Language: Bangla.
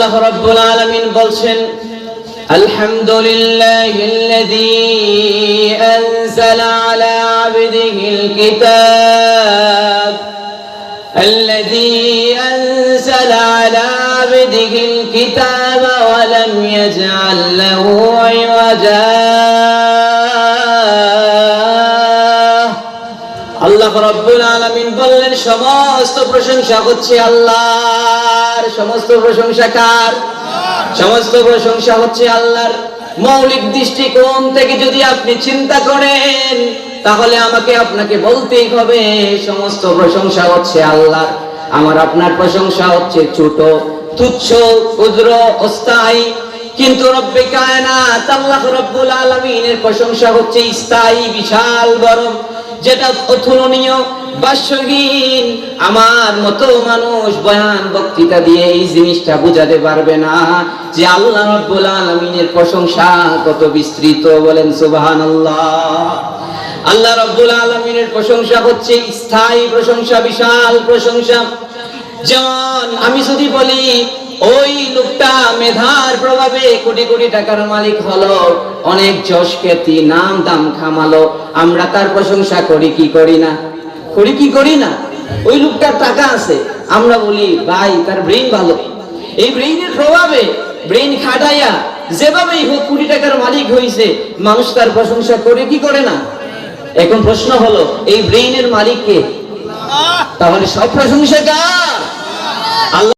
আল্লাহ রাব্বুল আলামিন বলছেন আলহামদুলিল্লাহিল্লাযী আনজালা আলা আবদিহিল কিতাব الذي أنزل على عبده الكتاب ولم يجعل له عوجا আল্লাহ রাব্বুল আলামিন বললেন সমস্ত প্রশংসা হচ্ছে আল্লাহর। সমস্ত প্রশংসা কার? সমস্ত প্রশংসা হচ্ছে আল্লাহর। মৌলিক দৃষ্টিকোণ থেকে যদি আপনি চিন্তা করেন তাহলে আমাকে আপনাকে বলতেই হবে সমস্ত প্রশংসা হচ্ছে আল্লাহর। আমার আপনার প্রশংসা হচ্ছে ছোট, তুচ্ছ, ক্ষুদ্র, অস্থায়ী, কিন্তু রব্বে কায়নাত আল্লাহ রাব্বুল আলামিনের প্রশংসা হচ্ছে স্থায়ী, বিশাল, বড়, যেটা অতুলনীয়, ভাষ্যহীন। আমার মতো মানুষ বয়ান বক্তৃতা দিয়ে এই জিনিসটা বোঝাতে পারবে না যে আল্লাহ রাব্বুল আলামিনের প্রশংসা কত বিস্তৃত। বলেন সুবহানাল্লাহ। আল্লাহ রাব্বুল আলামিনের প্রশংসা হচ্ছে স্থায়ী প্রশংসা, বিশাল প্রশংসা। যেমন আমি যদি বলি ওই লোকটা মেধার প্রভাবে কোটি কোটি টাকার মালিক হলো, অনেক যশ খ্যাতি নাম দাম খামালো, আমরা তার প্রশংসা করি কি করি না? করি কি করি না? ওই লোকটার টাকা আছে, আমরা বলি ভাই তার ব্রেইন ভালো, এই ব্রেইনের প্রভাবে ব্রেইন খাটাইয়া যেভাবেই হোক কোটি টাকার মালিক হয়েছে, মানুষ তার প্রশংসা করে কি করে না? এখন প্রশ্ন হলো এই ব্রেইনের মালিক কে? তাহলে সব প্রশংসা কার? আল্লাহ।